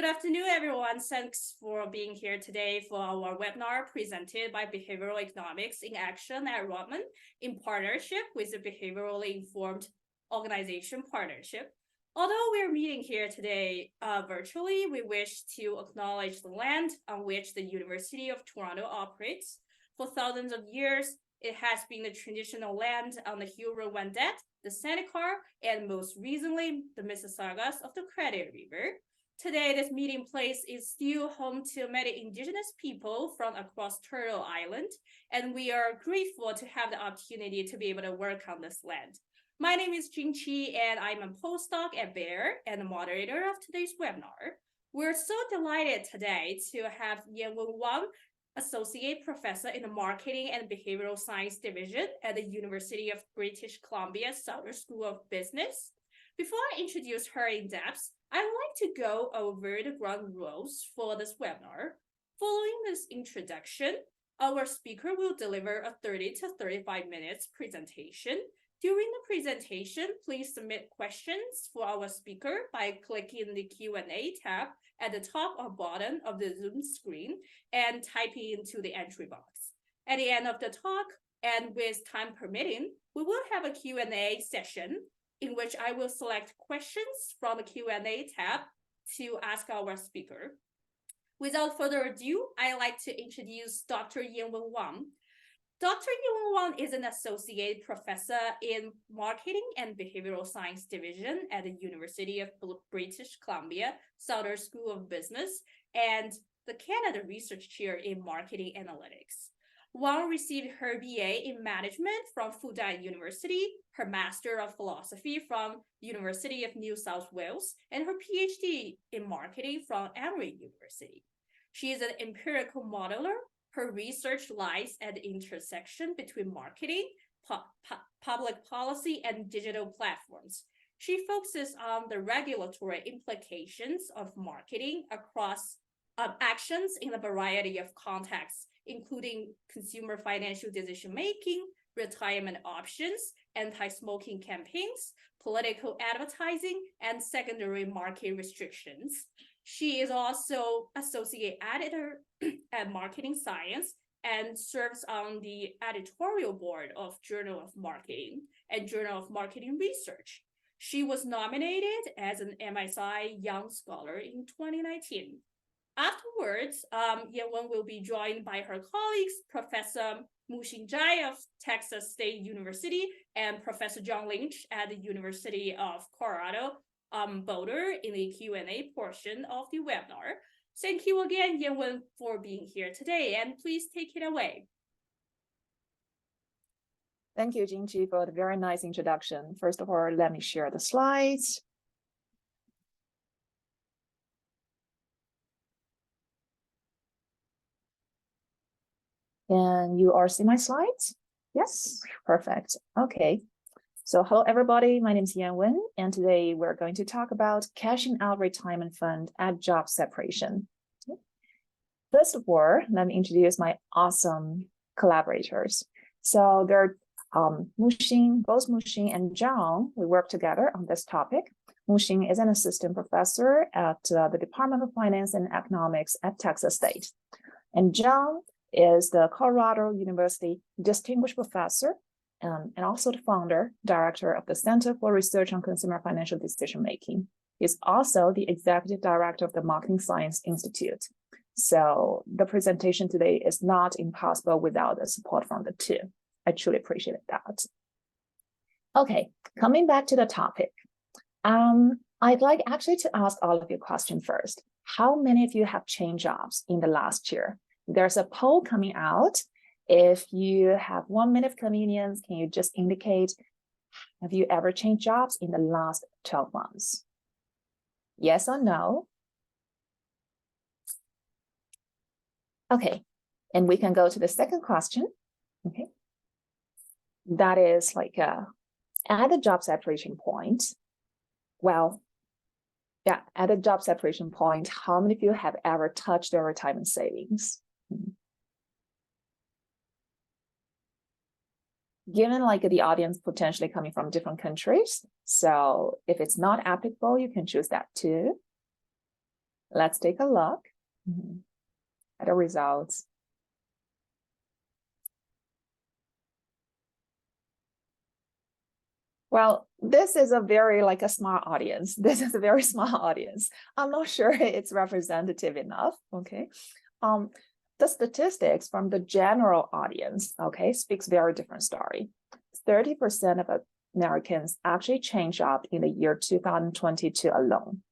Good afternoon, everyone. Thanks for being here today for our webinar presented by Behavioral Economics in Action at Rotman in partnership with the Behaviorally Informed Organization Partnership. Although we're meeting here today virtually, we wish to acknowledge the land on which the University of Toronto operates. For thousands of years, it has been the traditional land on the Huron-Wendat, the Seneca, and most recently, the Mississaugas of the Credit River. Today, this meeting place is still home to many Indigenous people from across Turtle Island, and we are grateful to have the opportunity to be able to work on this land. My name is Jing Qi, and I'm a postdoc at Bayer and the moderator of today's webinar. We're so delighted today to have Yanwen Wang, Associate Professor in the Marketing and Behavioral Science Division at the University of British Columbia Sauder School of Business. Before I introduce her in depth, I'd like to go over the ground rules for this webinar. Following this introduction, our speaker will deliver a 30 to 35 minutes presentation. During the presentation, please submit questions for our speaker by clicking the Q&A tab at the top or bottom of the Zoom screen and typing into the entry box. At the end of the talk, and with time permitting, we will have a Q&A session in which I will select questions from the Q&A tab to ask our speaker. Without further ado, I'd like to introduce Dr. Yanwen Wang. Dr. Yanwen Wang is an associate professor in Marketing and Behavioral Science Division at the University of British Columbia Sauder School of Business and the Canada Research Chair in Marketing Analytics. Wang received her BA in Management from Fudan University, her Master of Philosophy from University of New South Wales, and her PhD in Marketing from Emory University. She is an empirical modeler. Her research lies at the intersection between marketing, public policy, and digital platforms. She focuses on the regulatory implications of marketing across actions in a variety of contexts, including consumer financial decision-making, retirement options, anti-smoking campaigns, political advertising, and secondary market restrictions. She is also associate editor at Marketing Science and serves on the editorial board of Journal of Marketing and Journal of Marketing Research. She was nominated as an MSI Young Scholar in 2019. Afterwards, Yanwen will be joined by her colleagues, Professor Muxin Zhai of Texas State University and Professor John Lynch at the University of Colorado Boulder in the Q&A portion of the webinar. Thank you again, Yanwen, for being here today, and please take it away. Thank you, Jingji, for the very nice introduction. First of all, let me share the slides. And you all see my slides? Yes, perfect. Okay. So hello, everybody. My name is Yanwen, and today we're going to talk about cashing out retirement fund at job separation. First of all, let me introduce my awesome collaborators. So they're Muxin, both Muxin and Zhang. We work together on this topic. Muxin is an assistant professor at the Department of Finance and Economics at Texas State. And Zhang is the Colorado University Distinguished Professor and also the founder, director of the Center for Research on Consumer Financial Decision Making. He's also the executive director of the Marketing Science Institute. So the presentation today is not impossible without the support from the two. I truly appreciate that. Okay, coming back to the topic. I'd like actually to ask all of you a question first. How many of you have changed jobs in the last year? There's a poll coming out. If you have 1 minute of convenience, can you just indicate, have you ever changed jobs in the last 12 months? Yes or no? Okay, and we can go to the second question. Okay, that is like at the job separation point. Well, yeah, at the job separation point, how many of you have ever touched their retirement savings? Given like the audience potentially coming from different countries, so if it's not applicable, you can choose that too. Let's take a look at the results. Well, this is a very like a small audience. This is a very small audience. I'm not sure it's representative enough. Okay. The statistics from the general audience, okay, speaks very different story. 30% of Americans actually change job in the year 2022 alone.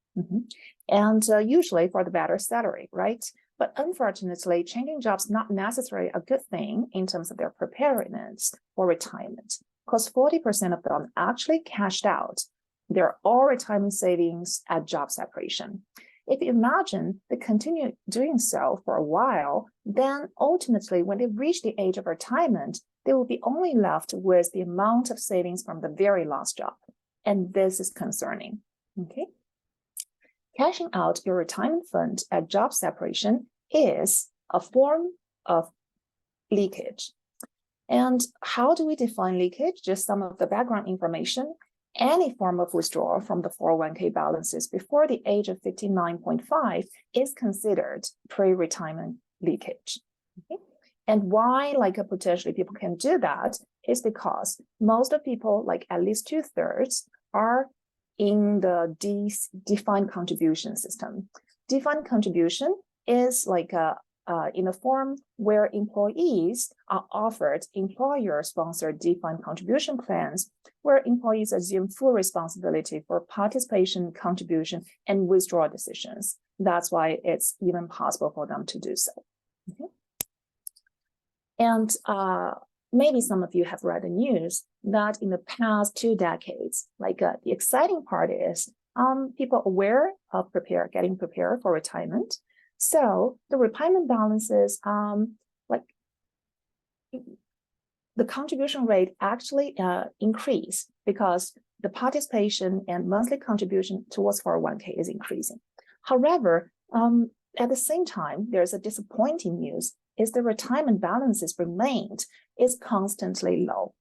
And usually for the better salary, right? But unfortunately, changing jobs not necessarily a good thing in terms of their preparedness for retirement, because 40% of them actually cashed out their all retirement savings at job separation. If you imagine they continue doing so for a while, then ultimately when they reach the age of retirement, they will be only left with the amount of savings from the very last job. And this is concerning, okay? Cashing out your retirement fund at job separation is a form of leakage. And how do we define leakage? Just some of the background information. Any form of withdrawal from the 401k balances before the age of 59.5 is considered pre-retirement leakage. Okay? And why potentially people can do that is because most of people, like at least 2/3, are in the defined contribution system. Defined contribution is like in a form where employees are offered employer-sponsored defined contribution plans, where employees assume full responsibility for participation, contribution, and withdrawal decisions. That's why it's even possible for them to do so. Okay. And maybe some of you have read the news that in the past 2 decades, the exciting part is people aware of getting prepared for retirement. So the retirement balances, the contribution rate actually increase because the participation and monthly contribution towards 401k is increasing. However, at the same time, there's a disappointing news is the retirement balances is constantly low.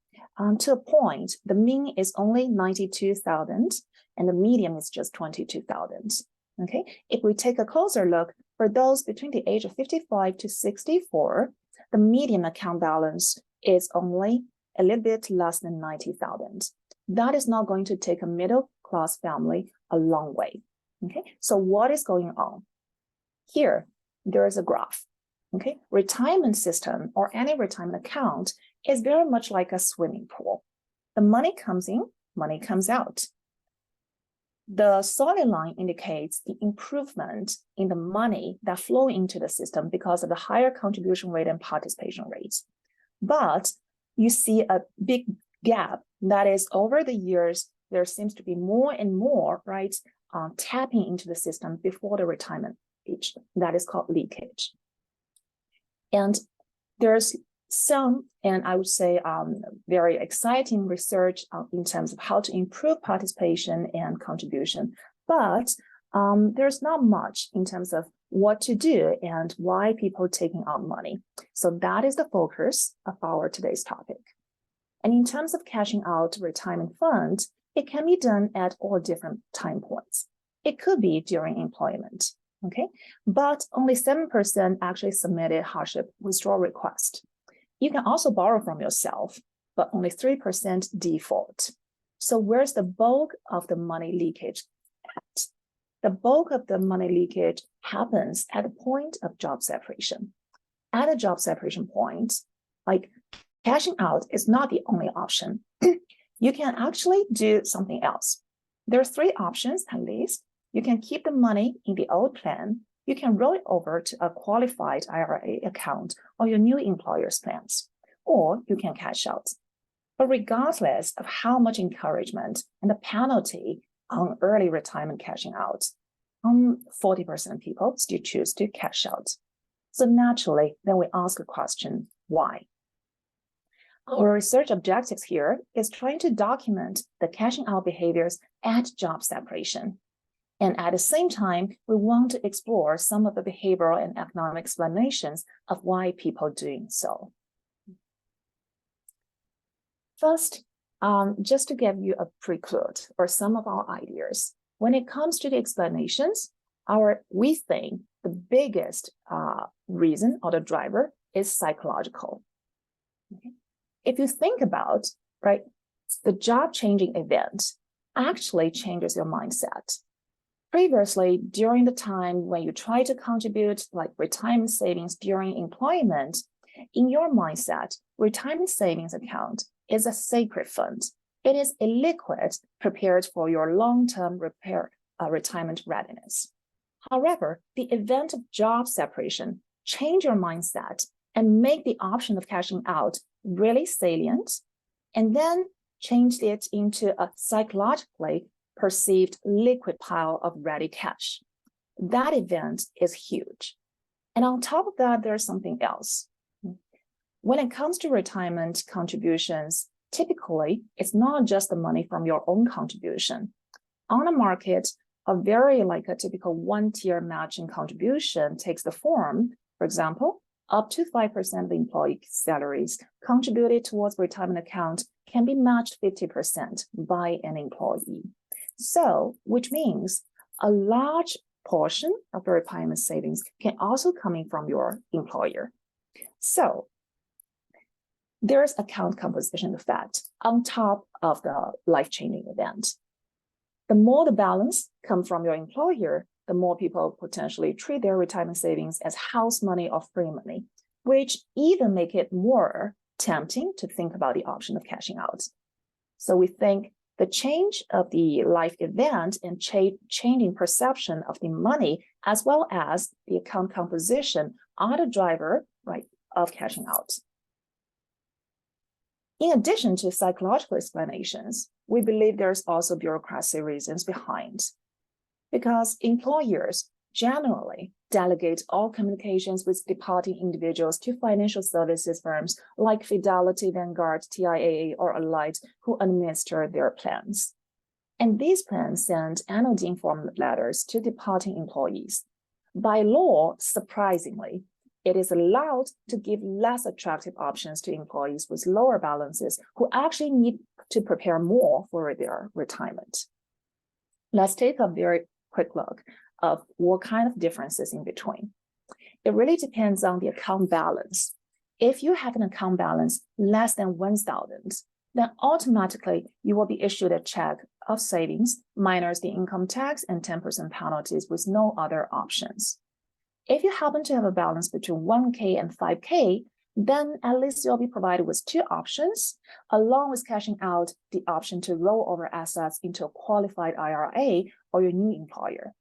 To a point, the mean is only 92,000 and the median is just 22,000. Okay, if we take a closer look, for those between the age of 55 to 64, the median account balance is only a little bit less than 90,000. That is not going to take a middle-class family a long way. Okay, so what is going on? Here, there is a graph. Okay, retirement system or any retirement account is very much like a swimming pool. The money comes in, money comes out. The solid line indicates the improvement in the money that flow into the system because of the higher contribution rate and participation rates. But you see a big gap that is over the years, there seems to be more and more, right, tapping into the system before the retirement age. That is called leakage. And there's some, and I would say very exciting research in terms of how to improve participation and contribution, but there's not much in terms of what to do and why people are taking out money. So that is the focus of our today's topic. And in terms of cashing out retirement funds, it can be done at all different time points. It could be during employment, okay? But only 7% actually submitted hardship withdrawal request. You can also borrow from yourself, but only 3% default. So where's the bulk of the money leakage at? The bulk of the money leakage happens at the point of job separation. At a job separation point, cashing out is not the only option. You can actually do something else. There are 3 options at least. You can keep the money in the old plan. You can roll it over to a qualified IRA account or your new employer's plans, or you can cash out. But regardless of how much encouragement and the penalty on early retirement cashing out, 40% of people still choose to cash out. So naturally, then we ask the question, why? Our research objectives here is trying to document the cashing out behaviors at job separation. And at the same time, we want to explore some of the behavioral and economic explanations of why people are doing so. First, just to give you a prelude or some of our ideas, when it comes to the explanations, we think the biggest reason or the driver is psychological. Okay. If you think about, right, the job changing event actually changes your mindset. Previously, during the time when you try to contribute like retirement savings during employment, in your mindset, retirement savings account is a sacred fund. It is a liquid prepared for your long-term retirement readiness. However, the event of job separation change your mindset and make the option of cashing out really salient, and then changed it into a psychologically perceived liquid pile of ready cash. That event is huge. And on top of that, there's something else. When it comes to retirement contributions, typically, it's not just the money from your own contribution. On the market, a very like a typical one-tier matching contribution takes the form, for example, up to 5% of the employee salaries contributed towards retirement account can be matched 50% by an employee. So, which means a large portion of the retirement savings can also come in from your employer. So, there's account composition effect on top of the life-changing event. The more the balance comes from your employer, the more people potentially treat their retirement savings as house money or free money, which even make it more tempting to think about the option of cashing out. So we think the change of the life event and changing perception of the money, as well as the account composition, are the driver, right, of cashing out. In addition to psychological explanations, we believe there's also bureaucracy reasons behind. Because employers generally delegate all communications with departing individuals to financial services firms like Fidelity, Vanguard, TIAA, or Allied, who administer their plans. And these plans send annual informed letters to departing employees. By law, surprisingly, it is allowed to give less attractive options to employees with lower balances who actually need to prepare more for their retirement. Let's take a very quick look of what kind of differences in between. It really depends on the account balance. If you have an account balance less than 1,000, then automatically you will be issued a check of savings minus the income tax and 10% penalties with no other options. If you happen to have a balance between 1K and 5K, then at least you'll be provided with two options, along with cashing out the option to roll over assets into a qualified IRA or your new employer.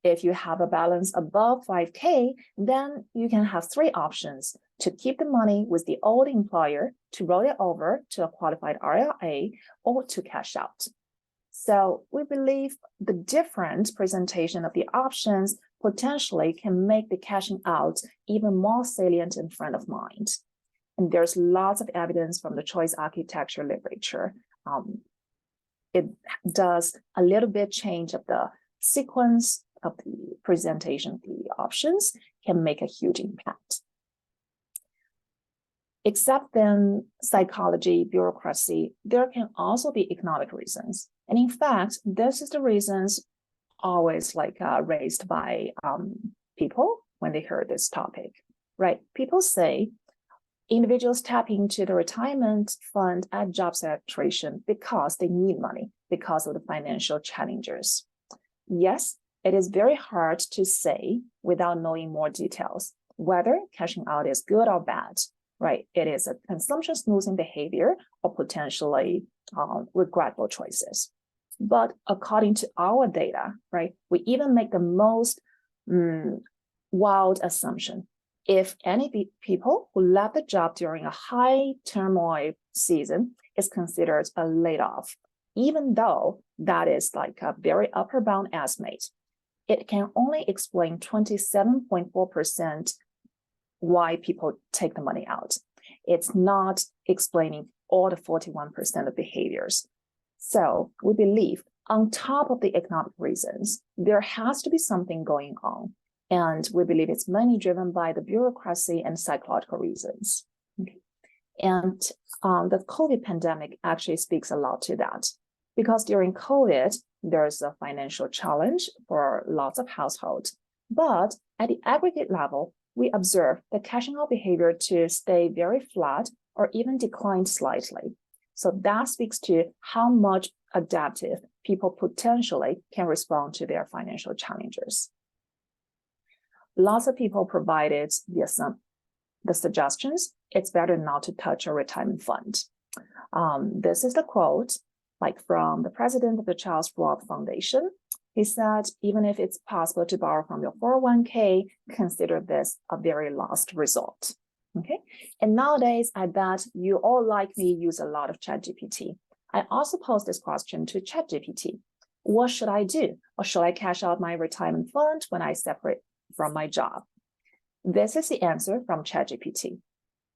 If you have a balance above 5K, then you can have three options: to keep the money with the old employer, to roll it over to a qualified IRA, or to cash out. So we believe the different presentation of the options potentially can make the cashing out even more salient and front of mind. And there's lots of evidence from the choice architecture literature. It does a little bit change of the sequence of the presentation of the options can make a huge impact. Except then psychology, bureaucracy, there can also be economic reasons. And in fact, this is the reasons always raised by people when they heard this topic, right? People say individuals tap into the retirement fund at job separation because they need money, because of the financial challenges. Yes, it is very hard to say without knowing more details whether cashing out is good or bad, right? It is a consumption snoozing behavior or potentially regrettable choices. But according to our data, right, we even make the most wild assumption. If any people who left the job during a high turmoil season is considered a laid-off, even though that is like a very upper bound estimate, it can only explain 27.4% why people take the money out. It's not explaining all the 41% of behaviors. So we believe on top of the economic reasons, there has to be something going on. And we believe it's mainly driven by the bureaucracy and psychological reasons. Okay. And the COVID pandemic actually speaks a lot to that. Because during COVID, there's a financial challenge for lots of households. But at the aggregate level, we observe the cashing out behavior to stay very flat or even decline slightly. So that speaks to how much adaptive people potentially can respond to their financial challenges. Lots of people provided the suggestions. It's better not to touch a retirement fund. This is the quote, like from the president of the Charles Schwab Foundation. He said, even if it's possible to borrow from your 401k, consider this a very last resort. Okay. And nowadays, I bet you all like me use a lot of ChatGPT. I also posed this question to ChatGPT. What should I do? Or should I cash out my retirement fund when I separate from my job? This is the answer from ChatGPT.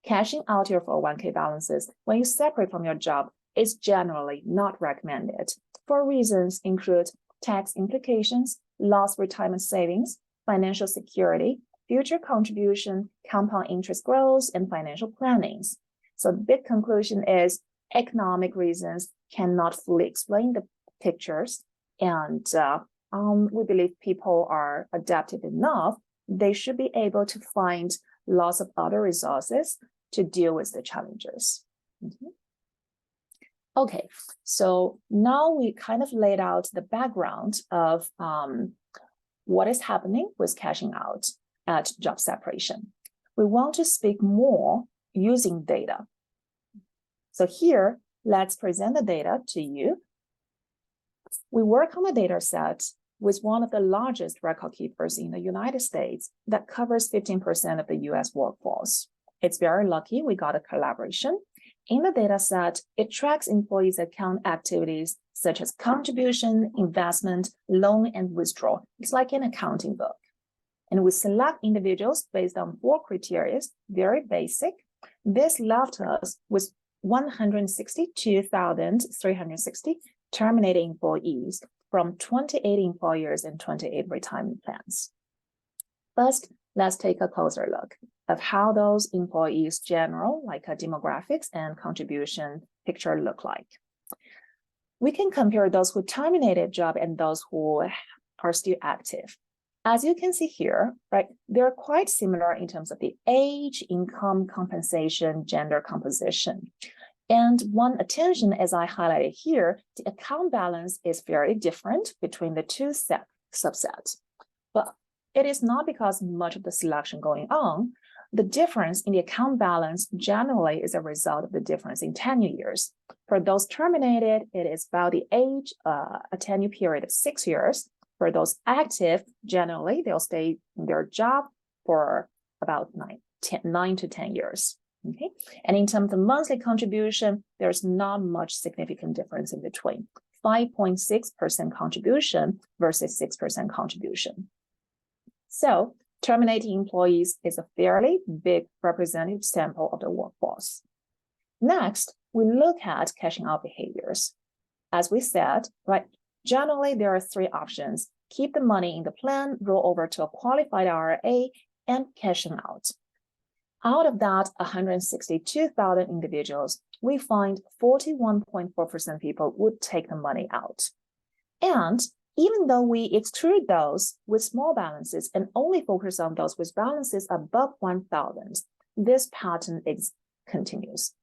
Cashing out your 401k balances when you separate from your job is generally not recommended for reasons include tax implications, lost retirement savings, financial security, future contribution, compound interest growth, and financial plannings. So the big conclusion is economic reasons cannot fully explain the pictures. And we believe people are adaptive enough. They should be able to find lots of other resources to deal with the challenges. Okay, so now we kind of laid out the background of what is happening with cashing out at job separation. We want to speak more using data. So here, let's present the data to you. We work on a data set with one of the largest record keepers in the United States that covers 15% of the US workforce. It's very lucky we got a collaboration. In the data set, it tracks employees' account activities such as contribution, investment, loan, and withdrawal. It's like an accounting book. And we select individuals based on 4 criteria, very basic. This left us with 162,360 terminated employees from 28 employers and 28 retirement plans. First, let's take a closer look of how those employees' general, like demographics and contribution picture look like. We can compare those who terminated job and those who are still active. As you can see here, right, they're quite similar in terms of the age, income, compensation, gender composition. And one attention, as I highlighted here, the account balance is very different between the two subsets. But it is not because much of the selection going on. The difference in the account balance generally is a result of the difference in tenure years. For those terminated, it is about the age, a tenure period of 6 years. For those active, generally, they'll stay in their job for about 9 to 10 years. Okay, and in terms of monthly contribution, there's not much significant difference in between. 5.6% contribution versus 6% contribution. So terminating employees is a fairly big representative sample of the workforce. Next, we look at cashing out behaviors. As we said, right, generally there are 3 options: keep the money in the plan, roll over to a qualified IRA, and cashing out. Out of that 162,000 individuals, we find 41.4% people would take the money out. And even though we exclude those with small balances and only focus on those with balances above 1,000, this pattern continues.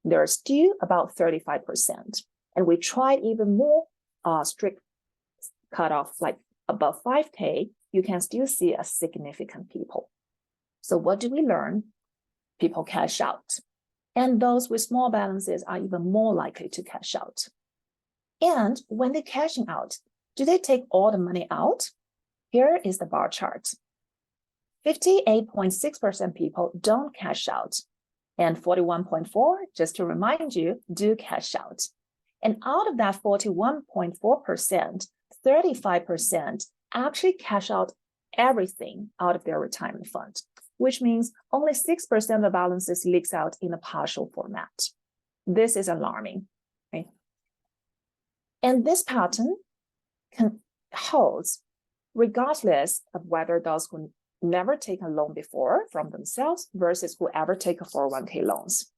There are still about 35%. And we tried even more strict cutoff, like above 5K, you can still see a significant people. So what do we learn? People cash out. And those with small balances are even more likely to cash out. And when they're cashing out, do they take all the money out? Here is the bar chart. 58.6% people don't cash out, and 41.4%, just to remind you, do cash out. And out of that 41.4%, 35% actually cash out everything out of their retirement fund, which means only 6% of the balances leaks out in a partial format. This is alarming, right? And this pattern holds regardless of whether those who never take a loan before from themselves versus whoever take a 401k loans.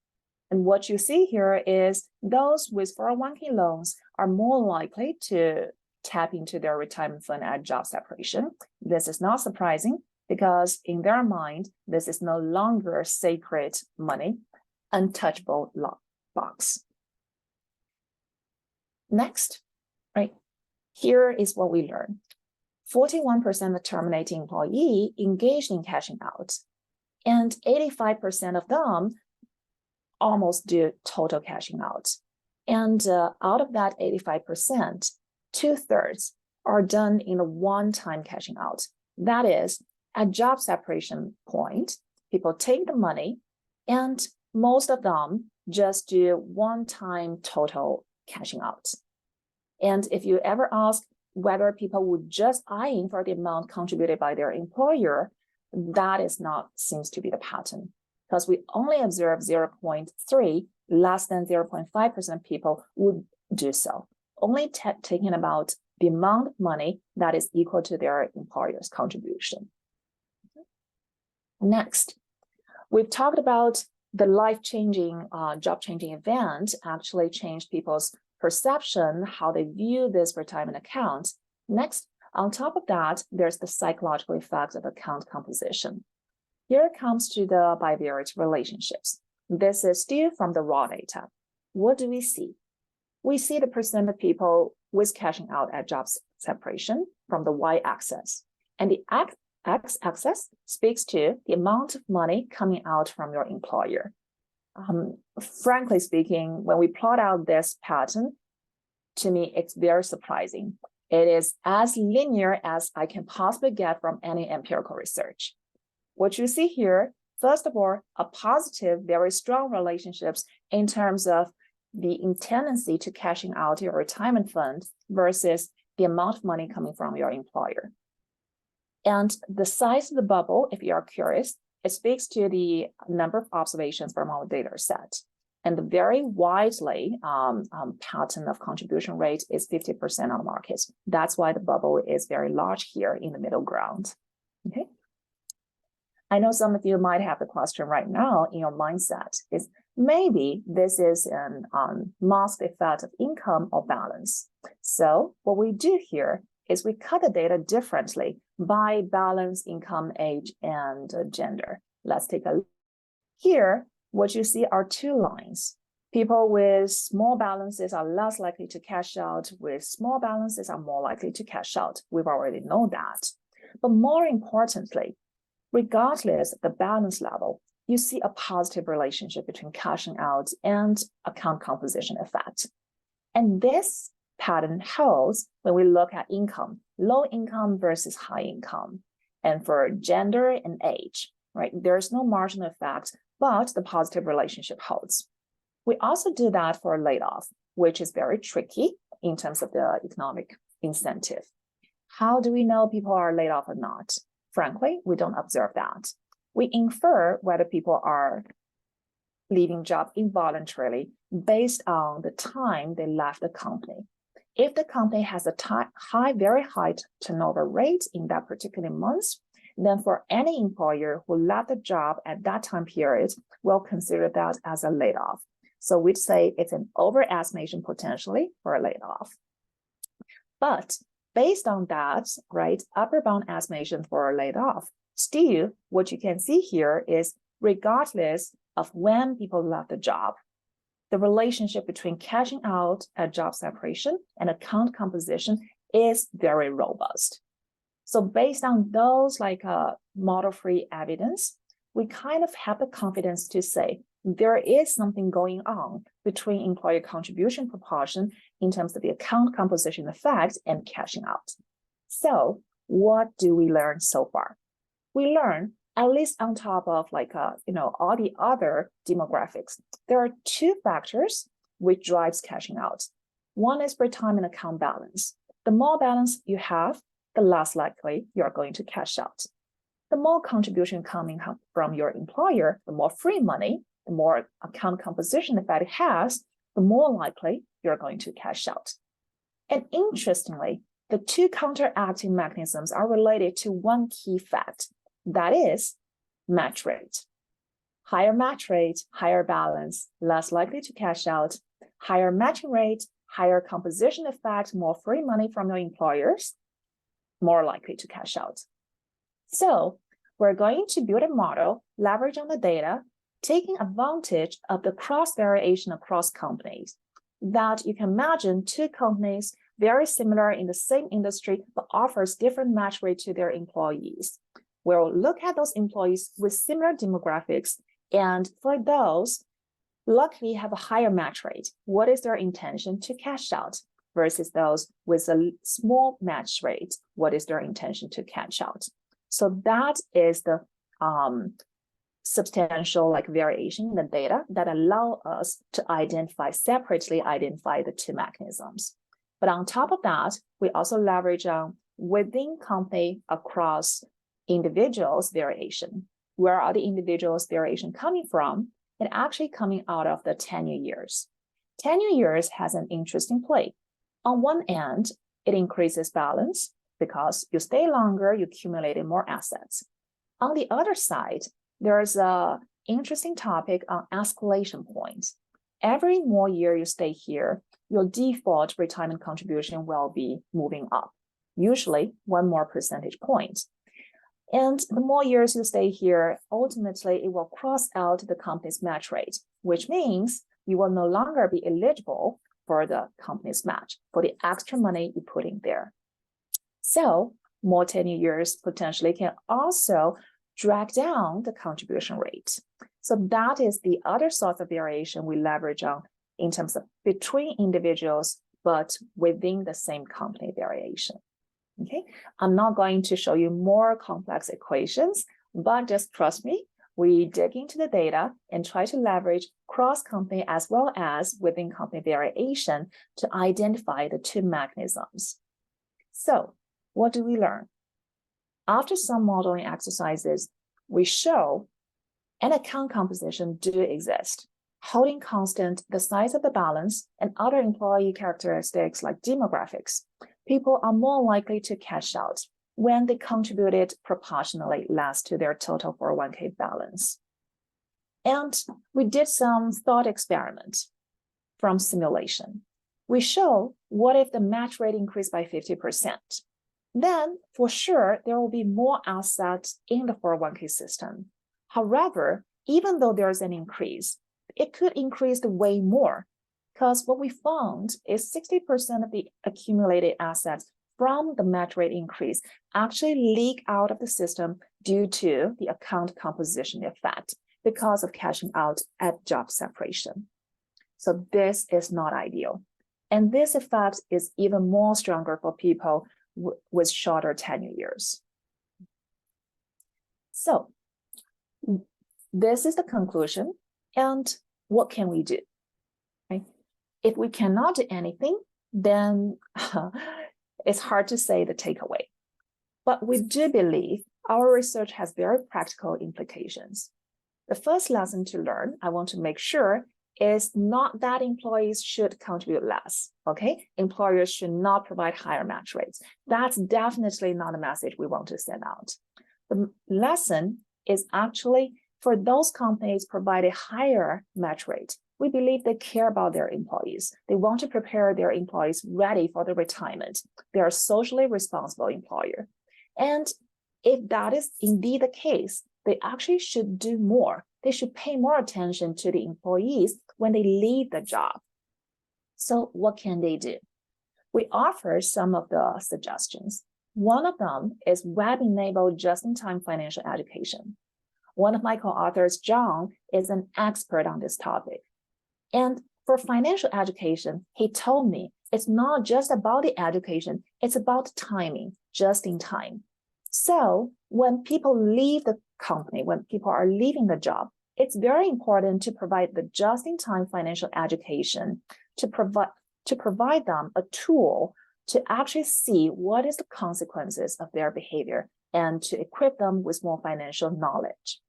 And what you see here is those with 401k loans are more likely to tap into their retirement fund at job separation. This is not surprising because in their mind, this is no longer sacred money, untouchable box. Next, right, here is what we learn. 41% of terminating employee engaged in cashing out, and 85% of them almost do total cashing out. And out of that 85%, 2/3 are done in a one-time cashing out. That is, at job separation point, people take the money and most of them just do one-time total cashing out. And if you ever ask whether people would just eyeing for the amount contributed by their employer, that is not seems to be the pattern, because we only observe 0.3, less than 0.5% people would do so, only taking about the amount of money that is equal to their employer's contribution. Next, we've talked about the life-changing, job-changing event actually changed people's perception, how they view this retirement account. Next, on top of that, there's the psychological effects of account composition. Here it comes to the bivariate relationships. This is still from the raw data. What do we see? We see the percent of people with cashing out at job separation from the y-axis, and the x-axis speaks to the amount of money coming out from your employer. Frankly speaking, when we plot out this pattern, to me, it's very surprising. It is as linear as I can possibly get from any empirical research. What you see here, first of all, a positive, very strong relationships in terms of the tendency to cashing out your retirement fund versus the amount of money coming from your employer. And the size of the bubble, if you are curious, it speaks to the number of observations from our data set. And the very widely pattern of contribution rate is 50% on the market. That's why the bubble is very large here in the middle ground. Okay. I know some of you might have the question right now in your mindset is maybe this is an masked effect of income or balance. So what we do here is we cut the data differently by balance, income, age, and gender. Let's take a look. Here, what you see are two lines. People with small balances are less likely to cash out, with small balances are more likely to cash out. We've already known that. But more importantly, regardless of the balance level, you see a positive relationship between cashing out and account composition effect. And this pattern holds when we look at income, low income versus high income. And for gender and age, right? There's no marginal effect, but the positive relationship holds. We also do that for layoff, which is very tricky in terms of the economic incentive. How do we know people are laid off or not? Frankly, we don't observe that. We infer whether people are leaving job involuntarily based on the time they left the company. If the company has a very high turnover rate in that particular month, then for any employer who left the job at that time period, we'll consider that as a layoff. So we'd say it's an overestimation potentially for a layoff. But based on that, right, upper bound estimation for a layoff, still what you can see here is regardless of when people left the job, the relationship between cashing out at job separation and account composition is very robust. So based on those model-free evidence, we kind of have the confidence to say there is something going on between employer contribution proportion in terms of the account composition effect and cashing out. So what do we learn so far? We learn, at least on top of all the other demographics, there are two factors which drives cashing out. One is retirement account balance. The more balance you have, the less likely you're going to cash out. The more contribution coming from your employer, the more free money, the more account composition effect it has, the more likely you're going to cash out. And interestingly, the two counteracting mechanisms are related to one key fact, that is match rate. Higher match rate, higher balance, less likely to cash out. Higher matching rate, higher composition effect, more free money from your employers, more likely to cash out. So we're going to build a model, leverage on the data, taking advantage of the cross variation across companies. That you can imagine two companies very similar in the same industry, but offers different match rate to their employees. We'll look at those employees with similar demographics, and for those, luckily have a higher match rate. What is their intention to cash out versus those with a small match rate? What is their intention to cash out? So that is the substantial variation in the data that allow us to separately identify the two mechanisms. But on top of that, we also leverage on within company across individuals variation. Where are the individuals variation coming from? It actually coming out of the tenure years. Tenure years has an interesting play. On one end, it increases balance because you stay longer, you accumulate more assets. On the other side, there's an interesting topic on escalation points. Every more year you stay here, your default retirement contribution will be moving up, usually 1 more percentage point. And the more years you stay here, ultimately it will cross out the company's match rate, which means you will no longer be eligible for the company's match, for the extra money you put in there. So more tenure years potentially can also drag down the contribution rate. So that is the other source of variation we leverage on in terms of between individuals, but within the same company variation. Okay, I'm not going to show you more complex equations, but just trust me, we dig into the data and try to leverage cross-company as well as within company variation to identify the two mechanisms. So what do we learn? After some modeling exercises, we show an account composition do exist, holding constant the size of the balance and other employee characteristics like demographics. People are more likely to cash out when they contributed proportionally less to their total 401k balance. And we did some thought experiment from simulation. We show what if the match rate increased by 50%? Then for sure, there will be more assets in the 401k system. However, even though there's an increase, it could increase way more because what we found is 60% of the accumulated assets from the match rate increase actually leak out of the system due to the account composition effect because of cashing out at job separation. So this is not ideal. And this effect is even more stronger for people with shorter tenure years. So this is the conclusion. And what can we do? Right? If we cannot do anything, then it's hard to say the takeaway. But we do believe our research has very practical implications. The first lesson to learn, I want to make sure, is not that employees should contribute less, okay? Employers should not provide higher match rates. That's definitely not a message we want to send out. The lesson is actually for those companies provide a higher match rate. We believe they care about their employees. They want to prepare their employees ready for the retirement. They are a socially responsible employer. And if that is indeed the case, they actually should do more. They should pay more attention to the employees when they leave the job. So what can they do? We offer some of the suggestions. One of them is web-enabled just-in-time financial education. One of my co-authors, John, is an expert on this topic. And for financial education, he told me it's not just about the education, it's about timing, just in time. So when people leave the company, when people are leaving the job, it's very important to provide the just-in-time financial education to provide them a tool to actually see what is the consequences of their behavior and to equip them with more financial knowledge.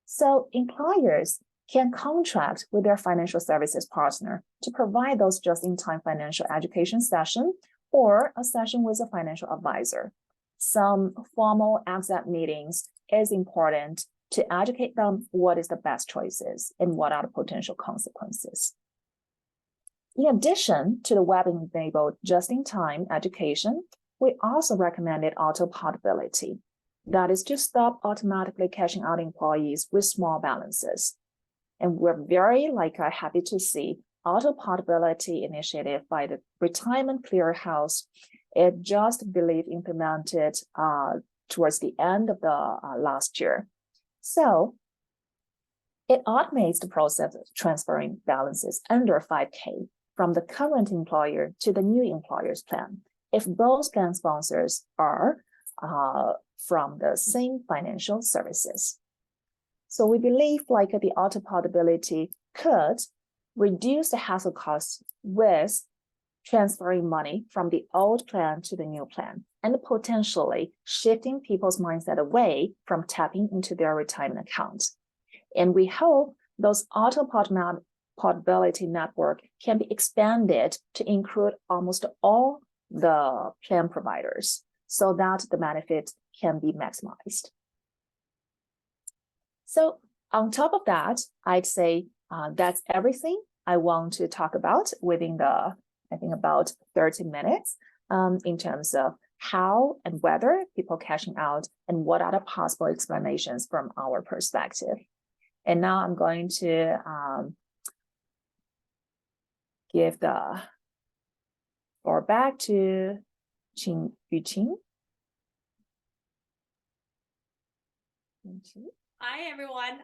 So employers can contract with their financial services partner to provide those just-in-time financial education session or a session with a financial advisor. Some formal exit meetings is important to educate them what is the best choices and what are the potential consequences. In addition to the web-enabled just-in-time education, we also recommended auto-portability. That is to stop automatically cashing out employees with small balances. And we're very happy to see auto-portability initiative by the Retirement Clearinghouse. It just believe implemented towards the end of the last year. So it automates the process of transferring balances under 5K from the current employer to the new employer's plan, if both plan sponsors are from the same financial services. So we believe the auto-portability could reduce the hassle costs with transferring money from the old plan to the new plan, and potentially shifting people's mindset away from tapping into their retirement accounts. And we hope those auto-portability network can be expanded to include almost all the plan providers so that the benefit can be maximized. So on top of that, I'd say that's everything I want to talk about within the, I think, about 30 minutes in terms of how and whether people cashing out and what are the possible explanations from our perspective. And now I'm going to give the floor back to Yuqing. Hi, everyone.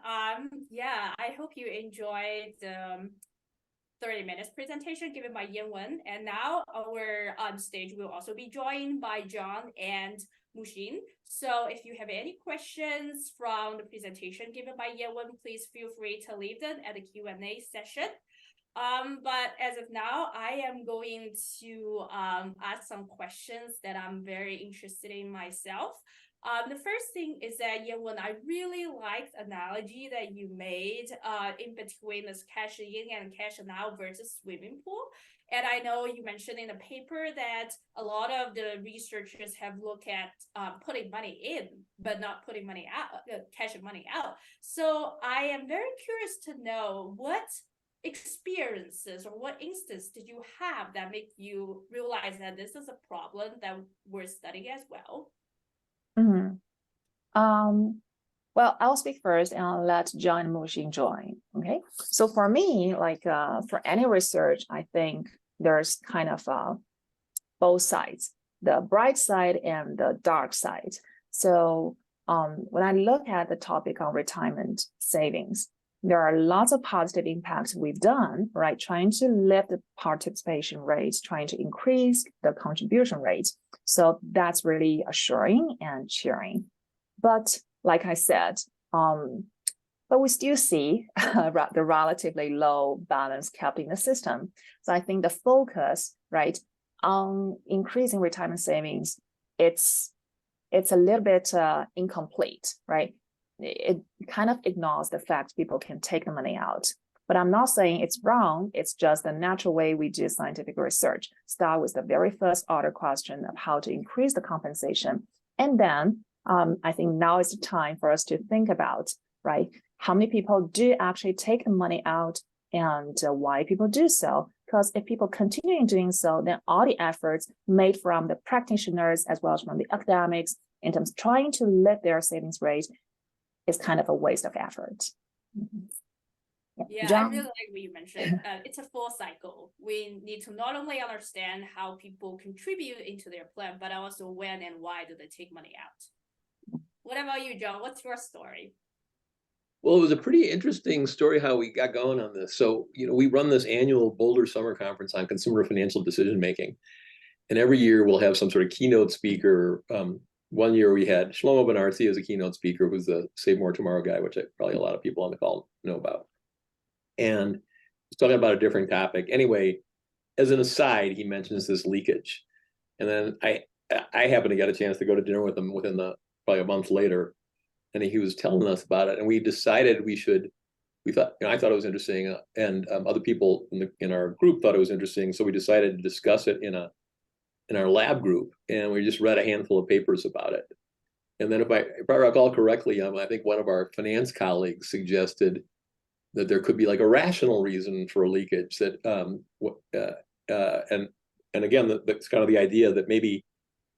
Yeah, I hope you enjoyed the 30 minutes presentation given by Yanwen. And now our stage will also be joined by John and Mushin. So if you have any questions from the presentation given by Yanwen, please feel free to leave them at the Q&A session. But as of now, I am going to ask some questions that I'm very interested in myself. The first thing is that, Yanwen, I really liked the analogy that you made in between this cash in and cash out versus swimming pool. And I know you mentioned in the paper that a lot of the researchers have looked at putting money in, but not putting money out, cashing money out. So I am very curious to know what experiences or what instance did you have that make you realize that this is a problem that we're studying as well? Mm-hmm. Well, I'll speak first and I'll let John and Mushin join. Okay. So for me, for any research, I think there's kind of both sides, the bright side and the dark side. So when I look at the topic on retirement savings, there are lots of positive impacts we've done, right? Trying to lift the participation rates, trying to increase the contribution rates. So that's really assuring and cheering. But like I said, but we still see the relatively low balance kept in the system. So I think the focus, right, on increasing retirement savings, it's a little bit incomplete, right? It kind of ignores the fact people can take the money out. But I'm not saying it's wrong. It's just the natural way we do scientific research. Start with the very first order question of how to increase the compensation. And then I think now is the time for us to think about, right, how many people do actually take the money out and why people do so. Because if people continue doing so, then all the efforts made from the practitioners as well as from the academics in terms of trying to lift their savings rate is kind of a waste of effort. Mm-hmm. Yeah, John? I really like what you mentioned. It's a full cycle. We need to not only understand how people contribute into their plan, but also when and why do they take money out. What about you, John? What's your story? Well, it was a pretty interesting story how we got going on this. So, we run this annual Boulder Summer Conference on consumer financial decision making. And every year we'll have some sort of keynote speaker. One year we had Shlomo Ben-Arzi as a keynote speaker, who's the Save More Tomorrow guy, which probably a lot of people on the call know about. And he's talking about a different topic. Anyway, as an aside, he mentions this leakage. And then I happened to get a chance to go to dinner with him within probably a month later. And he was telling us about it. And we decided we thought, I thought it was interesting. And other people in our group thought it was interesting. So we decided to discuss it in our lab group, and we just read a handful of papers about it. And then if I recall correctly, I think one of our finance colleagues suggested that there could be like a rational reason for a leakage that and again, that's kind of the idea that maybe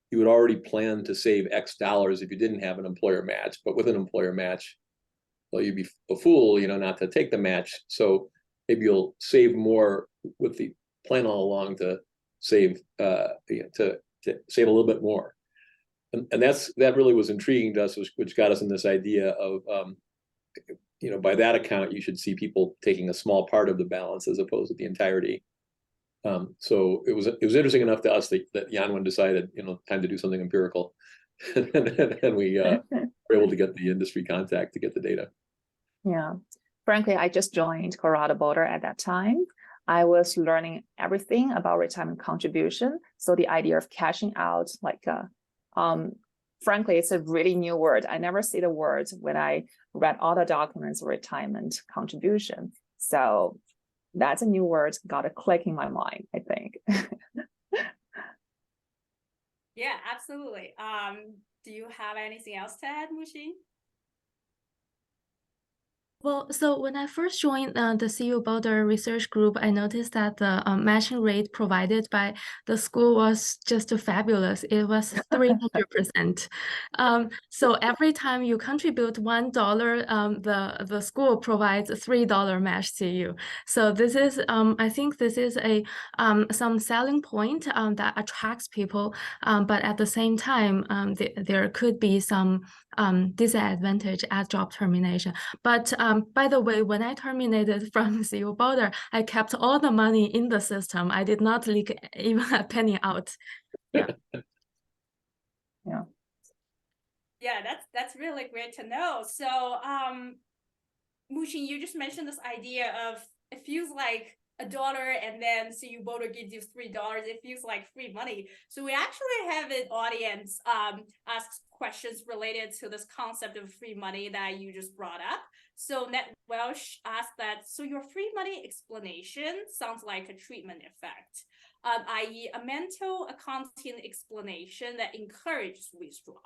you would already plan to save X dollars if you didn't have an employer match, but with an employer match, well, you'd be a fool, not to take the match. So maybe you'll save more with the plan all along to save to save a little bit more. And that really was intriguing to us, which got us in this idea of by that account, you should see people taking a small part of the balance as opposed to the entirety. So it was interesting enough to us that Yanwen decided, time to do something empirical, and we were able to get the industry contact to get the data. Yeah, frankly, I just joined Colorado Boulder at that time. I was learning everything about retirement contribution. So the idea of cashing out, frankly, it's a really new word. I never see the words when I read all the documents of retirement contribution. So that's a new word, got a click in my mind, I think. Yeah, absolutely. Do you have anything else to add, Muxin? Well, so when I first joined the CU Boulder research group, I noticed that the matching rate provided by the school was just fabulous. It was 300%. So every time you contribute $1, the school provides a $3 match to you. So this is, I think this is a some selling point that attracts people, but at the same time, there could be some disadvantage at job termination. But by the way, when I terminated from CU Boulder, I kept all the money in the system. I did not leak even a penny out. Yeah. Yeah. Yeah, that's really great to know. So, Muxin, you just mentioned this idea of it feels like $1 and then CU Boulder gives you $3. It feels like free money. So we actually have an audience ask questions related to this concept of free money that you just brought up. So Ned Welsh asked that, so your free money explanation sounds like a treatment effect, i.e. a mental accounting explanation that encourages withdrawal.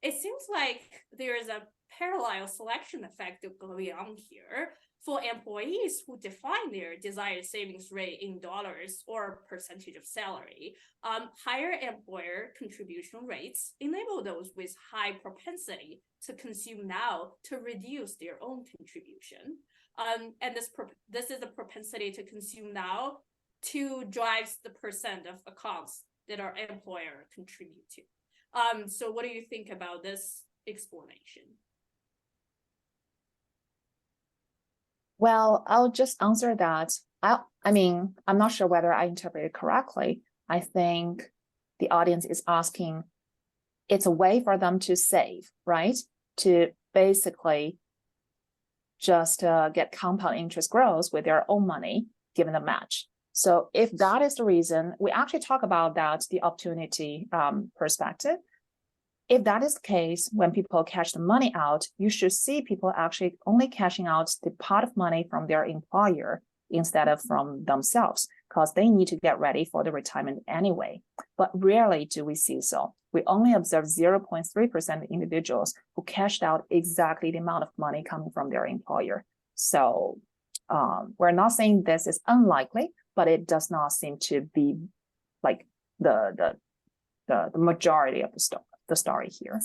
It seems like there is a parallel selection effect going on here for employees who define their desired savings rate in dollars or percentage of salary. Higher employer contribution rates enable those with high propensity to consume now to reduce their own contribution. And this is a propensity to consume now to drives the percent of accounts that our employer contribute to. So what do you think about this explanation? Well, I'll just answer that. I mean, I'm not sure whether I interpreted correctly. I think the audience is asking, it's a way for them to save, right? To basically just get compound interest growth with their own money, given the match. So if that is the reason, we actually talk about that, the opportunity perspective. If that is the case, when people cash the money out, you should see people actually only cashing out the pot of money from their employer instead of from themselves, because they need to get ready for the retirement anyway. But rarely do we see so. We only observe 0.3% of individuals who cashed out exactly the amount of money coming from their employer. So we're not saying this is unlikely, but it does not seem to be like the majority of the story here.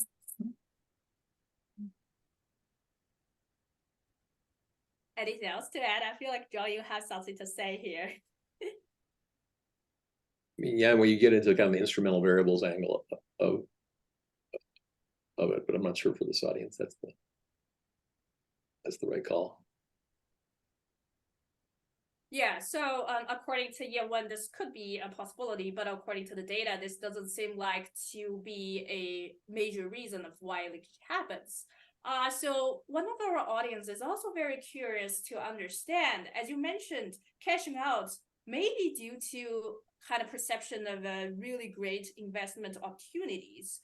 Anything else to add? I feel like John, you have something to say here. Yeah, when you get into kind of the instrumental variables angle of it, but I'm not sure for this audience that's the right call. Yeah, so according to Yanwen, this could be a possibility, but according to the data, this doesn't seem like to be a major reason of why leakage happens. So one of our audience is also very curious to understand, as you mentioned, cashing out may be due to kind of perception of really great investment opportunities.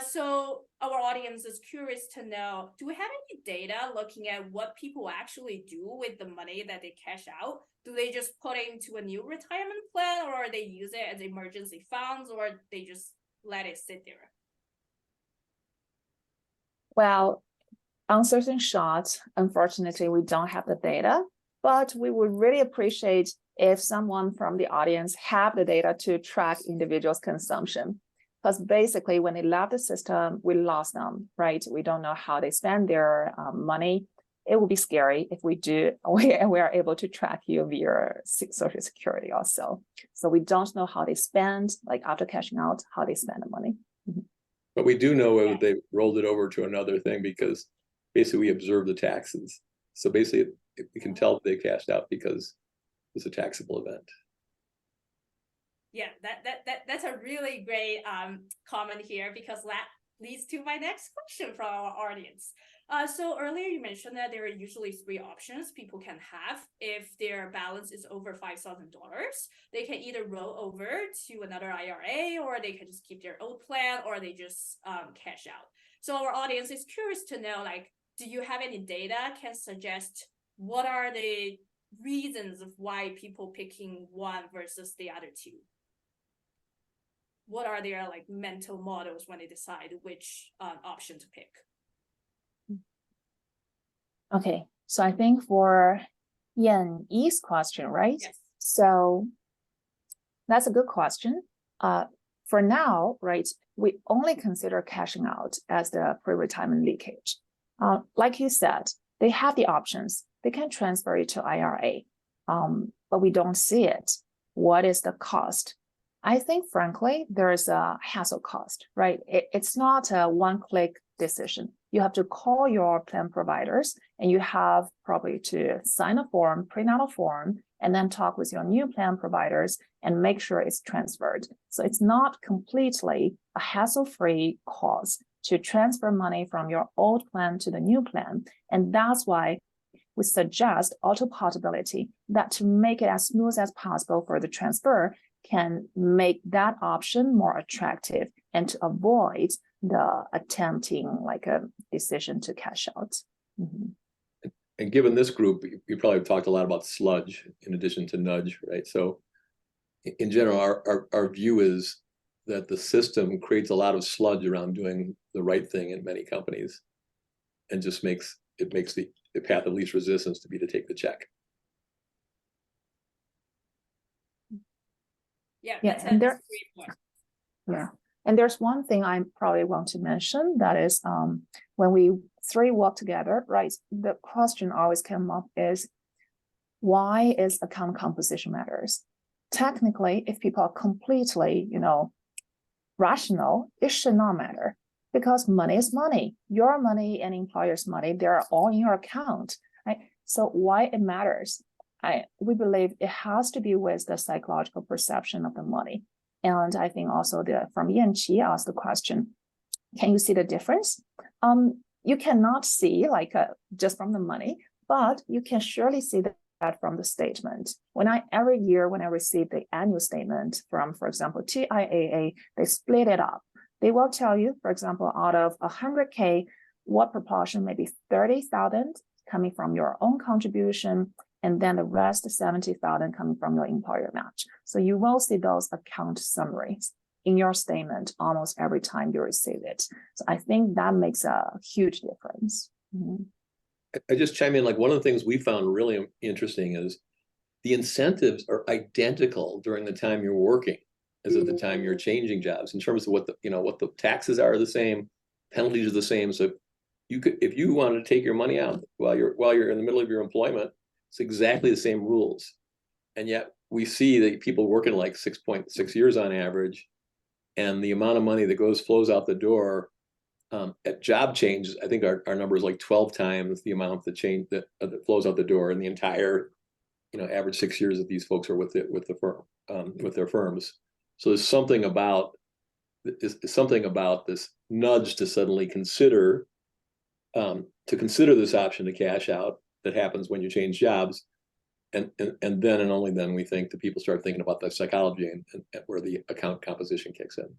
So our audience is curious to know, do we have any data looking at what people actually do with the money that they cash out? Do they just put it into a new retirement plan, or they use it as emergency funds, or they just let it sit there? Well, uncertain shot. Unfortunately, we don't have the data, but we would really appreciate if someone from the audience have the data to track individuals' consumption. Because basically, when they left the system, we lost them, right? We don't know how they spend their money. It would be scary if we do, we are able to track you via Social Security also. So we don't know how they spend, like after cashing out, how they spend the money. But we do know they rolled it over to another thing because basically we observe the taxes. So basically we can tell they cashed out because it's a taxable event. Yeah, that's a really great comment here, because that leads to my next question from our audience. So earlier you mentioned that there are usually 3 options people can have if their balance is over $5,000. They can either roll over to another IRA, or they can just keep their old plan, or they just cash out. So our audience is curious to know, like, do you have any data can suggest what are the reasons of why people picking one versus the other 2? What are their like mental models when they decide which option to pick? Okay, so I think for Yan Yi's question, right? Yes. So that's a good question. For now, right, we only consider cashing out as the pre-retirement leakage. Like you said, they have the options. They can transfer it to IRA, but we don't see it. What is the cost? I think, frankly, there's a hassle cost, right? It's not a one-click decision. You have to call your plan providers, and you have probably to sign a form, print out a form, and then talk with your new plan providers and make sure it's transferred. So it's not completely a hassle-free cost to transfer money from your old plan to the new plan. And that's why we suggest auto portability, that to make it as smooth as possible for the transfer can make that option more attractive and to avoid the attempting like a decision to cash out. And given this group, you probably talked a lot about sludge in addition to nudge, right? So in general, our view is that the system creates a lot of sludge around doing the right thing in many companies, and just makes the path of least resistance to be to take the check. Yeah, Yeah, that's a great point. Yeah, and there's one thing I probably want to mention, that is when we 3 work together, right? The question always came up is, why is account composition matters? Technically, if people are completely, rational, it should not matter, because money is money. Your money and employer's money, they're all in your account, right? So why it matters? We believe it has to be with the psychological perception of the money. And I think also from Yanqi asked the question, can you see the difference? You cannot see just from the money, but you can surely see that from the statement. Every year when I receive the annual statement from, for example, TIAA, they split it up. They will tell you, for example, out of 100K, what proportion, maybe 30,000 coming from your own contribution, and then the rest 70,000 coming from your employer match. So you will see those account summaries in your statement almost every time you receive it. So I think that makes a huge difference. I just chime in, like one of the things we found really interesting is the incentives are identical during the time you're working as at the time you're changing jobs, in terms of what the taxes are the same, penalties are the same. So if you want to take your money out while you're in the middle of your employment, it's exactly the same rules. And yet we see that people working like 6.6 years on average, and the amount of money that flows out the door at job changes, I think our number is like 12 times the amount that flows out the door in the entire average 6 years that these folks are with the firm, with their firms. So there's something about this nudge to suddenly consider this option to cash out that happens when you change jobs, and then and only then we think that people start thinking about the psychology and where the account composition kicks in.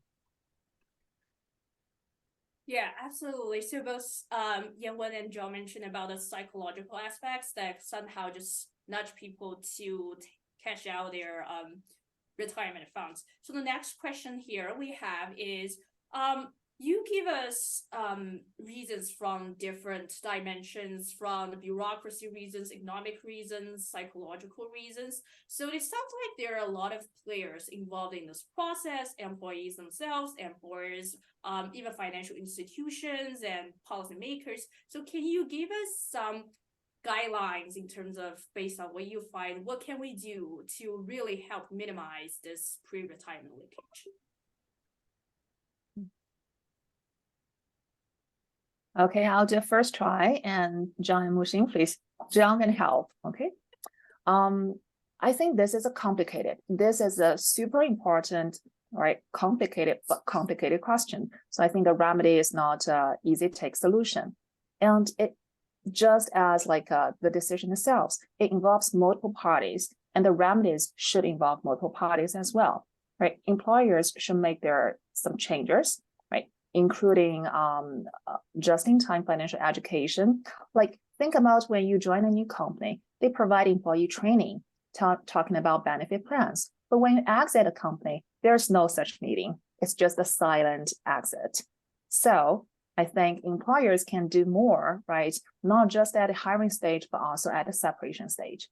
Yeah, absolutely. So both Yanwen and Joe mentioned about the psychological aspects that somehow just nudge people to cash out their retirement funds. So the next question here we have is, You give us reasons from different dimensions, from the bureaucracy reasons, economic reasons, psychological reasons. So it sounds like there are a lot of players involved in this process, employees themselves, employers, even financial institutions and policymakers. So can you give us some guidelines in terms of, based on what you find, what can we do to really help minimize this pre-retirement leakage? Okay, I'll do a first try, and John and Muxing, please. John can help. Okay. I think this is a super important, right? Complicated question. So I think the remedy is not easy take solution, and it just as like the decision itself, it involves multiple parties, and the remedies should involve multiple parties as well, right? Employers should make some changes, right? Including just-in-time financial education. Like, think about when you join a new company, they provide employee training, talking about benefit plans. But when you exit a company, there's no such meeting. It's just a silent exit. So I think employers can do more, right? Not just at the hiring stage, but also at the separation stage.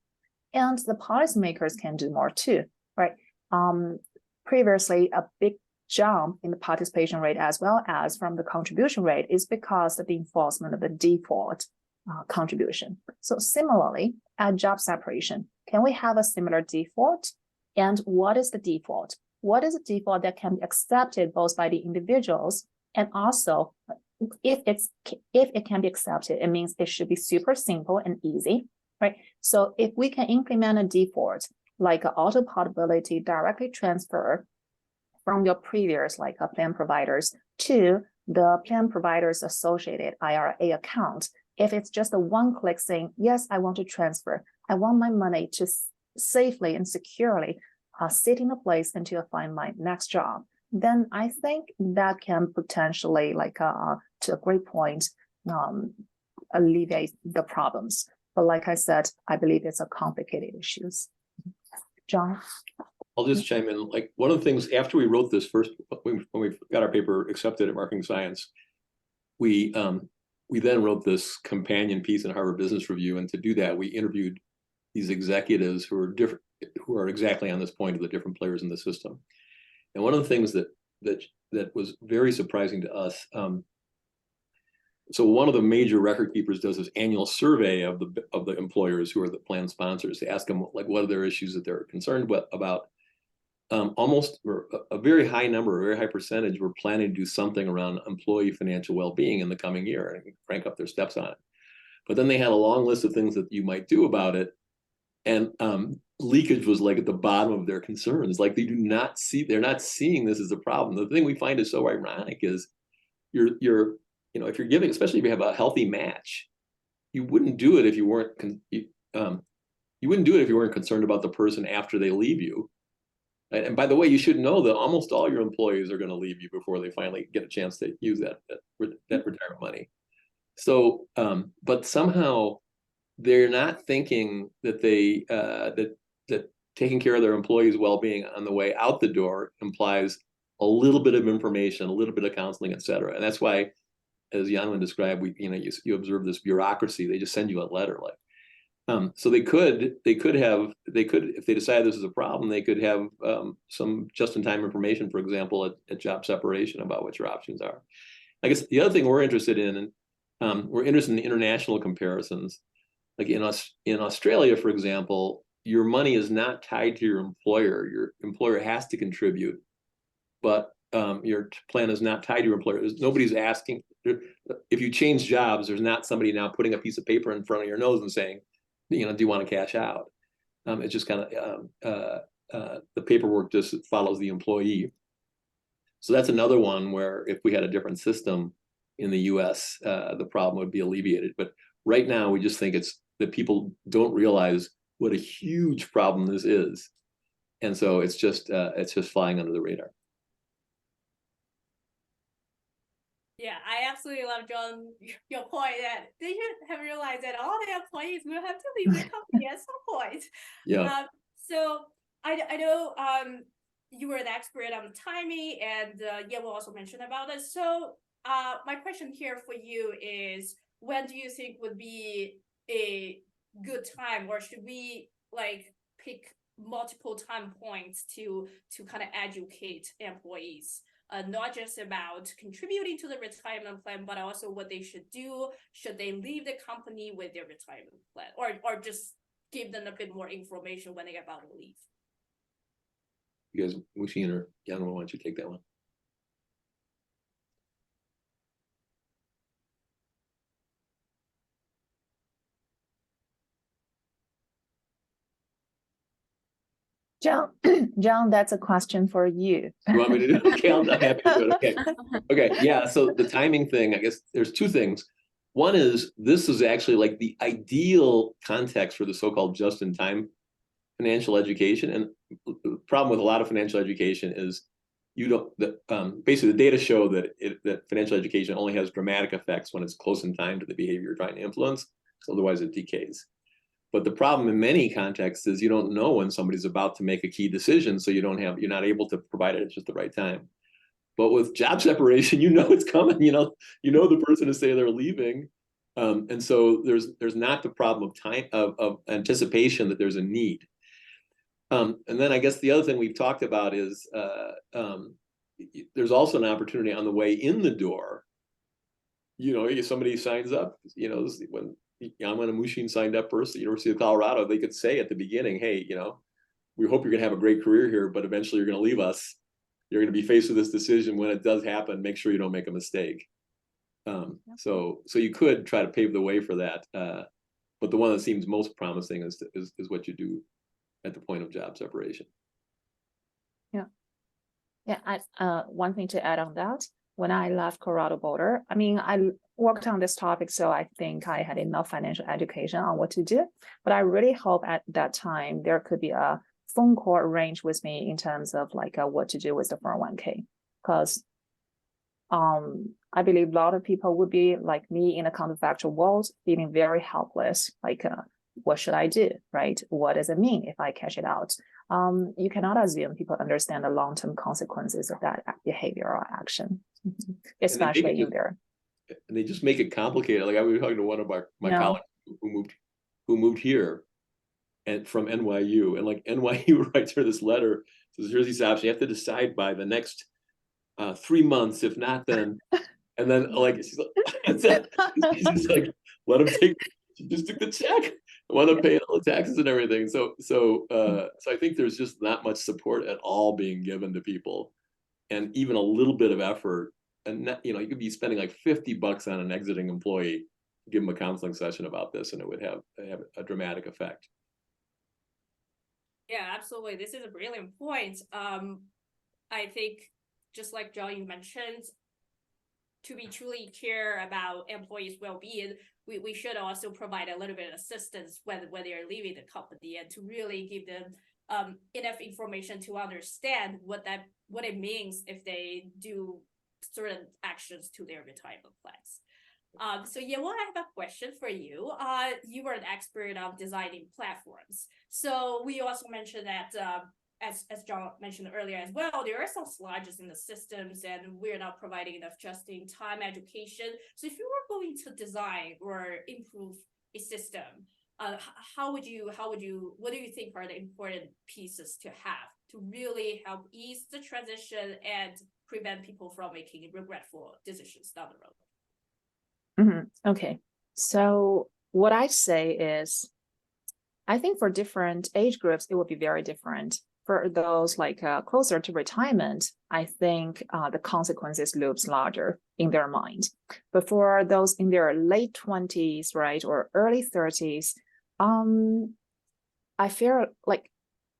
And the policymakers can do more too, right? Previously, a big jump in the participation rate as well as from the contribution rate is because of the enforcement of the default contribution. So similarly, at job separation, can we have a similar default? And what is the default? What is a default that can be accepted both by the individuals and also if it can be accepted, it means it should be super simple and easy, right? So if we can implement a default like an auto portability directly transfer from your previous plan providers to the plan provider's associated IRA account, if it's just a one-click saying, yes, I want to transfer, I want my money to safely and securely sit in a place until I find my next job, then I think that can potentially, to a great point, alleviate the problems. But like I said, I believe it's a complicated issue. John? I'll just chime in. Like, one of the things after we wrote this first, when we got our paper accepted at Marketing Science, we then wrote this companion piece in Harvard Business Review, and to do that, we interviewed these executives who are exactly on this point of the different players in the system. And one of the things that was very surprising to us. So one of the major record keepers does this annual survey of the employers who are the plan sponsors to ask them what are their issues that they're concerned about. Almost a very high number, a very high percentage were planning to do something around employee financial well-being in the coming year and crank up their steps on it. But then they had a long list of things that you might do about it. And leakage was at the bottom of their concerns. They're not seeing this as a problem. The thing we find is so ironic is if you're giving, especially if you have a healthy match, you wouldn't do it if you weren't concerned about the person after they leave you. And by the way, you should know that almost all your employees are going to leave you before they finally get a chance to use that retirement money. So, but somehow they're not thinking that that taking care of their employees' well-being on the way out the door implies a little bit of information, a little bit of counseling, et cetera. And that's why, as Yanwen described, you observe this bureaucracy. They just send you a letter so they could if they decide this is a problem, they could have some just-in-time information, for example, at job separation about what your options are. I guess the other thing we're interested in, we're interested in international comparisons. Like in Australia, for example, your money is not tied to your employer. Your employer has to contribute, but your plan is not tied to your employer. Nobody's asking. If you change jobs, there's not somebody now putting a piece of paper in front of your nose and saying, do you want to cash out? It's just kind of the paperwork just follows the employee. So that's another one where if we had a different system in the U.S., the problem would be alleviated. But right now, we just think it's that people don't realize what a huge problem this is, and so it's just flying under the radar. Yeah, I absolutely love, John, your point that they should have realized that all the employees will have to leave the company at some point. Yeah. So I know you were the expert on the timing, and we'll also mention about it. So my question here for you is, when do you think would be a good time, or should we like pick multiple time points to kind of educate employees, not just about contributing to the retirement plan, but also what they should do? Should they leave the company with their retirement plan, or just give them a bit more information when they get about to leave? You guys, Wuxin or Yanwen, why don't you take that one? John, that's a question for you. You want me to do it? Okay, I'm happy to do it. Okay, yeah. So the timing thing, I guess there's two things. One is, this is actually like the ideal context for the so-called just-in-time financial education. And the problem with a lot of financial education is basically the data show that that financial education only has dramatic effects when it's close in time to the behavior you're trying to influence. So otherwise it decays. But the problem in many contexts is you don't know when somebody's about to make a key decision, so you're not able to provide it at just the right time. But with job separation, it's coming. You know the person to say they're leaving, and so there's not the problem of time of anticipation that there's a need. And then I guess the other thing we've talked about is there's also an opportunity on the way in the door. Somebody signs up. When Yanwen and Wuxin signed up first at the University of Colorado, they could say at the beginning, hey, we hope you're going to have a great career here, but eventually you're going to leave us. You're going to be faced with this decision. When it does happen, make sure you don't make a mistake. So you could try to pave the way for that. But the one that seems most promising is what you do at the point of job separation. One thing to add on that, when I left Colorado Boulder, I worked on this topic, so I think I had enough financial education on what to do. But I really hope at that time there could be a phone call arranged with me in terms of what to do with the 401k, because I believe a lot of people would be like me in the counterfactual world, feeling very helpless. What should I do, right? What does it mean if I cash it out? You cannot assume people understand the long-term consequences of that behavior or action, especially in there. And they just make it complicated. Like I was talking to one of my colleagues who moved here and from NYU, and like NYU writes her this letter, says here's these options, you have to decide by the next 3 months, if not then. And then she's like, let them just took the check. I want to pay all the taxes and everything. So I think there's just not much support at all being given to people, and even a little bit of effort. And you could be spending like $50 on an exiting employee, give them a counseling session about this, and it would have a dramatic effect. Yeah, absolutely. This is a brilliant point. I think, just like John, you mentioned, to be truly care about employees' well-being, we should also provide a little bit of assistance when they're leaving the company, and to really give them enough information to understand what it means if they do certain actions to their retirement plans. So Yanwen, I have a question for you. You were an expert on designing platforms. So we also mentioned that as John mentioned earlier as well, there are some sludges in the systems, and we're not providing enough just-in-time education. So if you were going to design or improve a system, what do you think are the important pieces to have to really help ease the transition and prevent people from making regretful decisions down the road? Okay, so what I say is, I think for different age groups, it would be very different. For those closer to retirement, I think the consequences looms larger in their mind. But for those in their late 20s, right, or early 30s, I feel like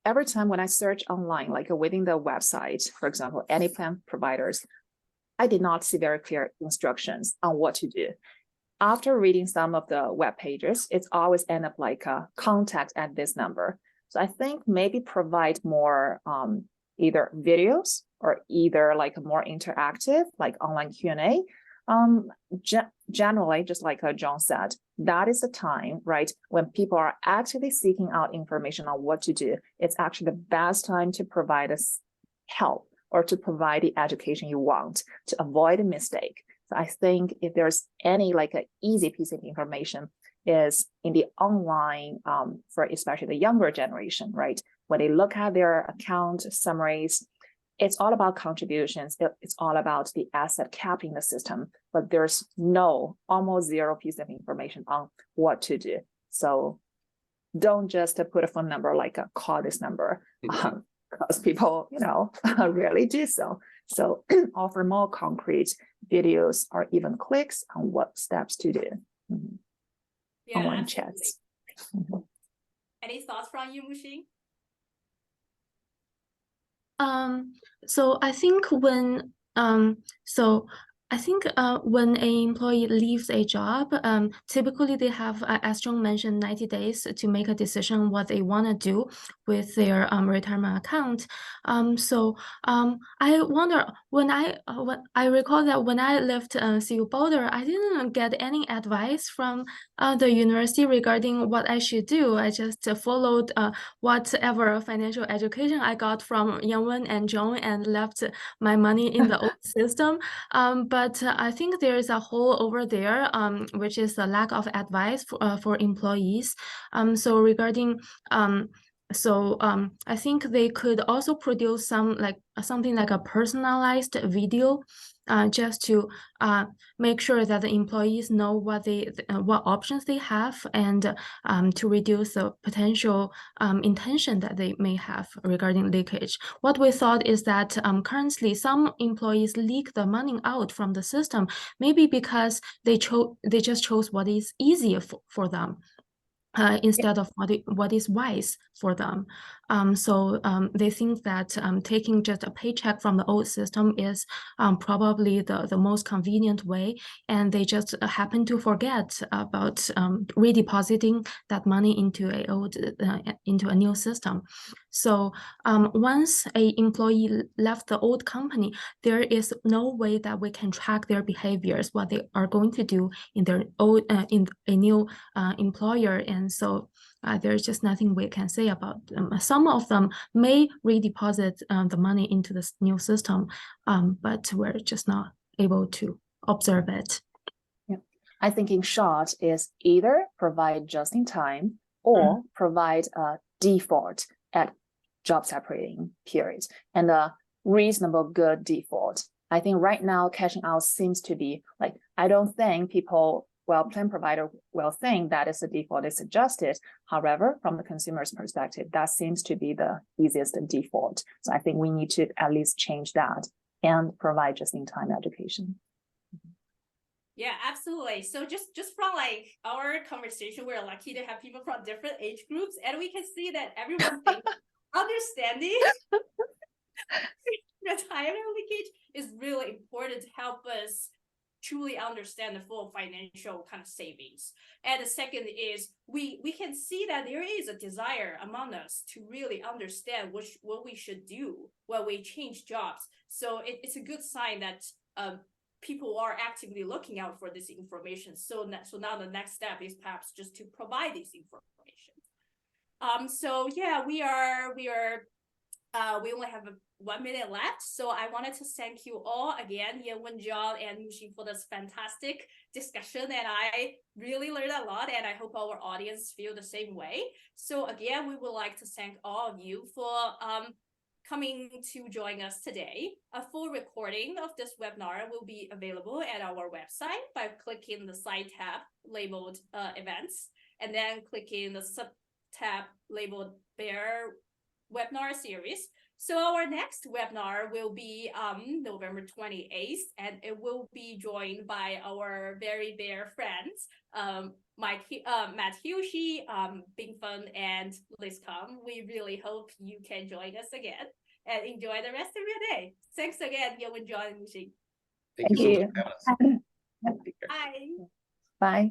every time when I search online, within the website, for example, any plan providers, I did not see very clear instructions on what to do. After reading some of the web pages, it's always end up contact at this number. So I think maybe provide more either videos or either more interactive, online Q&A. Generally, just like John said, that is the time, right, when people are actively seeking out information on what to do. It's actually the best time to provide us help or to provide the education you want to avoid a mistake. So I think if there's any like an easy piece of information is in the online, for especially the younger generation, right? When they look at their account summaries, it's all about contributions. It's all about the asset cap in the system, but there's almost zero piece of information on what to do. So don't just put a phone number like call this number, because people, rarely do so. So offer more concrete videos or even clicks on what steps to do. Yeah, Online absolutely. chats. Any thoughts from you, Muxing? So I think when when an employee leaves a job, typically they have, as John mentioned, 90 days to make a decision what they want to do with their retirement account. I wonder when I recall that when I left CU Boulder, I didn't get any advice from the university regarding what I should do. I just followed whatever financial education I got from Yanwen and John and left my money in the old system. But I think there is a hole over there, which is a lack of advice for employees. So regarding I think they could also produce something like a personalized video, just to make sure that the employees know what options they have, and to reduce the potential intention that they may have regarding leakage. What we thought is that currently some employees leak the money out from the system, maybe because they just chose what is easier for them. Instead of what is wise for them. They think that taking just a paycheck from the old system is probably the most convenient way, and they just happen to forget about redepositing that money into a new system. So once an employee left the old company, there is no way that we can track their behaviors, what they are going to do in their old in a new employer, and so there's just nothing we can say about them. Some of them may redeposit the money into this new system, but we're just not able to observe it. Yeah. I think in short is either provide just in time or provide a default at job separating periods, and a reasonable good default. I think right now cashing out seems to be like, I don't think people, plan provider will think that is the default is adjusted. However, from the consumer's perspective, that seems to be the easiest default. So I think we need to at least change that and provide just-in-time education. Yeah, absolutely. So just from like our conversation, we're lucky to have people from different age groups, and we can see that everyone thinks understanding retirement leakage is really important to help us truly understand the full financial kind of savings. And the second is we can see that there is a desire among us to really understand what we should do when we change jobs. So it's a good sign that people are actively looking out for this information. So now the next step is perhaps just to provide this information. So yeah, we only have 1 minute left. So I wanted to thank you all again, Yanwen, John, and Muxing, for this fantastic discussion. And I really learned a lot, and I hope our audience feel the same way. So again, we would like to thank all of you for coming to join us today. A full recording of this webinar will be available at our website by clicking the side tab labeled events, and then clicking the sub tab labeled Bear webinar series. So our next webinar will be November 28th, and it will be joined by our very Bear friends, Matt Hughesy, Bing Feng, and Liz Kong. We really hope you can join us again and enjoy the rest of your day. Thanks again, Yanwen, John, and Muxing. Thank you. So much for having us. Bye. Bye.